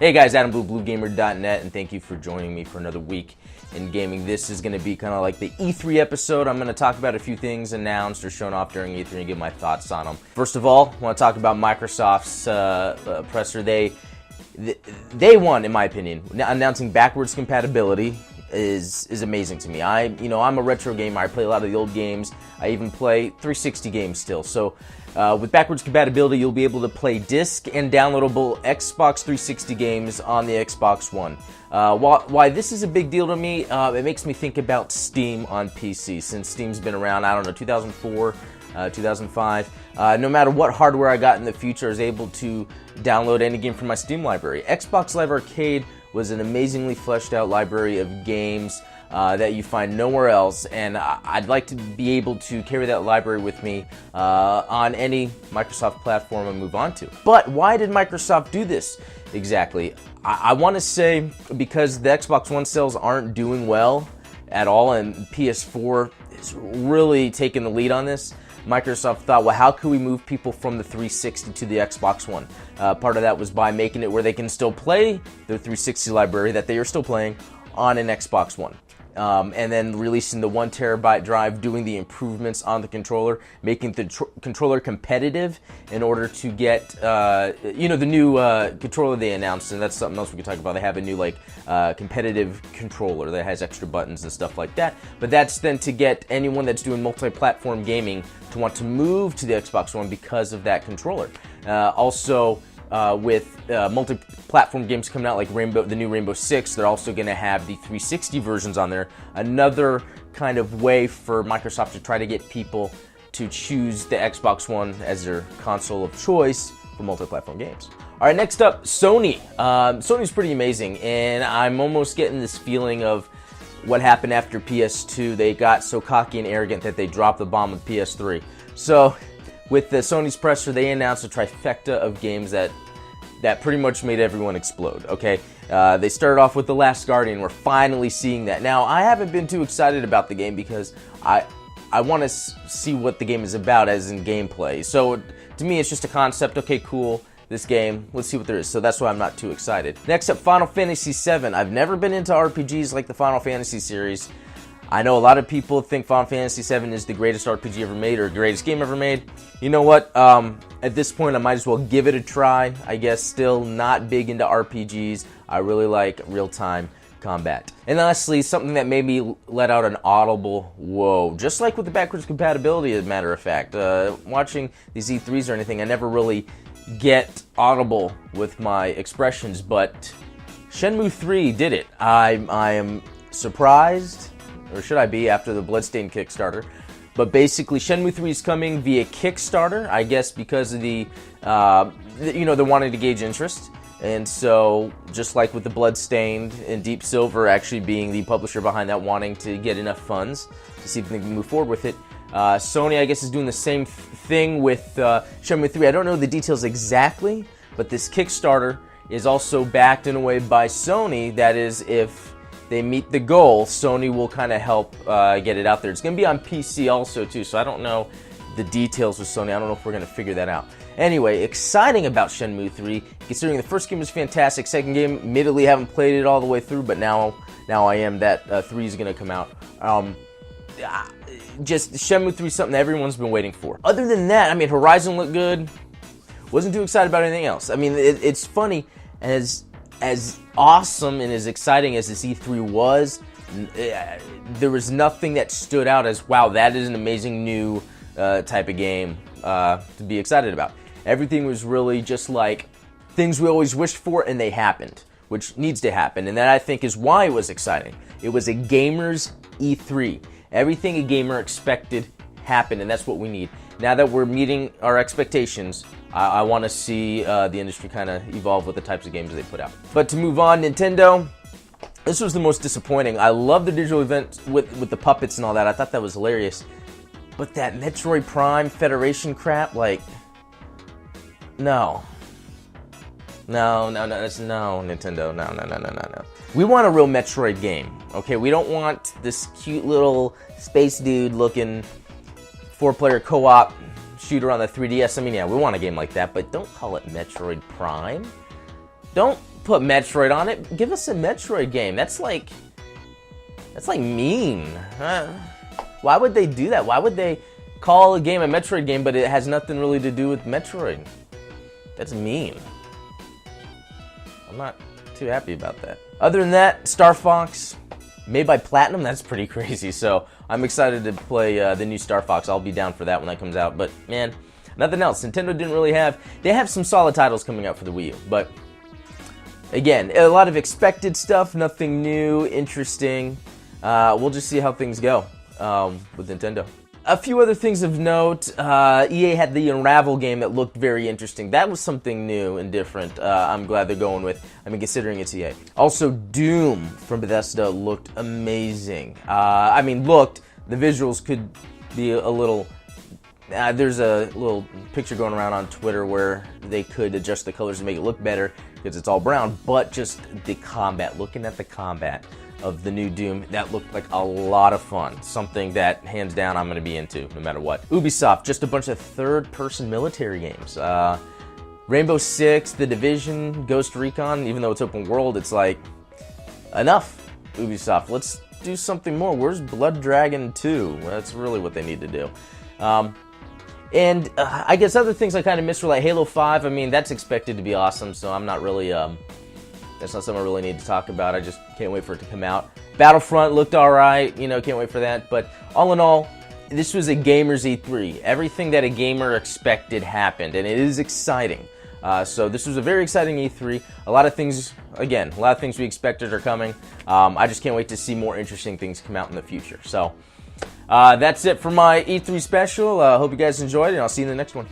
Hey guys, AdamBlueBlueGamer.net, and thank you for joining me for another week in gaming. This is going to be kind of like the E3 episode. I'm going to talk about a few things announced or shown off during E3 and give my thoughts on them. First of all, I want to talk about Microsoft's presser. They won, in my opinion. Announcing backwards compatibility is amazing to me. I'm a retro gamer. I play a lot of the old games. I even play 360 games still. So with backwards compatibility, you'll be able to play disc and downloadable Xbox 360 games on the Xbox One. Why this is a big deal to me, it makes me think about Steam on PC. Since Steam's been around, 2004, 2005. No matter what hardware I got in the future, I was able to download any game from my Steam library. Xbox Live Arcade was an amazingly fleshed out library of games that you find nowhere else, and I'd like to be able to carry that library with me on any Microsoft platform I move on to. But why did Microsoft do this exactly? I want to say because the Xbox One sales aren't doing well at all, and PS4 is really taking the lead on this. Microsoft thought, well, how could we move people from the 360 to the Xbox One? Part of that was by making it where they can still play their 360 library that they are still playing on an Xbox One. And then releasing the 1 terabyte drive, doing the improvements on the controller, making the controller competitive in order to get, the new controller they announced, and that's something else we could talk about. They have a new, competitive controller that has extra buttons and stuff like that. But that's then to get anyone that's doing multi-platform gaming to want to move to the Xbox One because of that controller. With multi-platform games coming out like the new Rainbow Six, they're also going to have the 360 versions on there. Another kind of way for Microsoft to try to get people to choose the Xbox One as their console of choice for multi-platform games. All right, next up, Sony. Sony's pretty amazing, and I'm almost getting this feeling of what happened after PS2. They got so cocky and arrogant that they dropped the bomb with PS3. So with the Sony's presser, they announced a trifecta of games that pretty much made everyone explode, okay? They started off with The Last Guardian. We're finally seeing that. Now, I haven't been too excited about the game because I want to see what the game is about as in gameplay. So, to me, it's just a concept. Okay, cool, this game, let's see what there is. So that's why I'm not too excited. Next up, Final Fantasy VII. I've never been into RPGs like the Final Fantasy series. I know a lot of people think Final Fantasy VII is the greatest RPG ever made or greatest game ever made. You know what? At this point, I might as well give it a try. I guess still not big into RPGs. I really like real-time combat. And lastly, something that made me let out an audible whoa. Just like with the backwards compatibility, as a matter of fact. Watching these E3s or anything, I never really get audible with my expressions, but Shenmue 3 did it. I am surprised, or should I be, after the Bloodstained Kickstarter. But basically, Shenmue 3 is coming via Kickstarter, I guess because of they're wanting to gauge interest. And so, just like with the Bloodstained and Deep Silver actually being the publisher behind that, wanting to get enough funds to see if they can move forward with it, Sony, I guess, is doing the same thing with Shenmue 3. I don't know the details exactly, but this Kickstarter is also backed in a way by Sony. That is, if they meet the goal, Sony will kind of help get it out there. It's going to be on PC also, too, so I don't know the details with Sony. I don't know if we're going to figure that out. Anyway, exciting about Shenmue 3, considering the first game was fantastic. Second game, admittedly, haven't played it all the way through, but now I am. That 3 is going to come out. Just Shenmue 3 is something that everyone's been waiting for. Other than that, Horizon looked good. Wasn't too excited about anything else. It's funny, as awesome and as exciting as this E3 was, there was nothing that stood out as, wow, that is an amazing new type of game to be excited about. Everything was really just like things we always wished for, and they happened, which needs to happen, and that I think is why it was exciting. It was a gamer's E3. Everything a gamer expected happened, and that's what we need. Now that we're meeting our expectations, I want to see the industry kind of evolve with the types of games they put out. But to move on, Nintendo, this was the most disappointing. I love the digital event with the puppets and all that. I thought that was hilarious. But that Metroid Prime Federation crap, no. No, Nintendo, no. We want a real Metroid game, okay? We don't want this cute little space dude looking 4-player co-op shooter on the 3DS. I mean, yeah, we want a game like that, but don't call it Metroid Prime. Don't put Metroid on it. Give us a Metroid game. That's like mean. Why would they do that? Why would they call a game a Metroid game, but it has nothing really to do with Metroid? That's mean. I'm not too happy about that. Other than that, Star Fox, made by Platinum, that's pretty crazy. So I'm excited to play the new Star Fox. I'll be down for that when that comes out. But man, nothing else. Nintendo didn't really have. They have some solid titles coming out for the Wii U, but again, a lot of expected stuff, nothing new, interesting. We'll just see how things go with Nintendo. A few other things of note. EA had the Unravel game that looked very interesting. That was something new and different. I'm glad they're going with. I mean, considering it's EA. Also, Doom from Bethesda looked amazing. The visuals could be a little. There's a little picture going around on Twitter where they could adjust the colors to make it look better because it's all brown, but just the combat, looking at the combat of the new Doom, that looked like a lot of fun. Something that, hands down, I'm going to be into no matter what. Ubisoft, just a bunch of third-person military games. Rainbow Six, The Division, Ghost Recon, even though it's open world, it's like, enough, Ubisoft. Let's do something more. Where's Blood Dragon 2? That's really what they need to do. I guess other things I kind of missed were like Halo 5. I mean, that's expected to be awesome, so I'm not really, that's not something I really need to talk about. I just can't wait for it to come out. Battlefront looked alright, can't wait for that. But all in all, this was a gamer's E3. Everything that a gamer expected happened, and it is exciting. So this was a very exciting E3. A lot of things we expected are coming. I just can't wait to see more interesting things come out in the future. So that's it for my E3 special. Hope you guys enjoyed it, and I'll see you in the next one.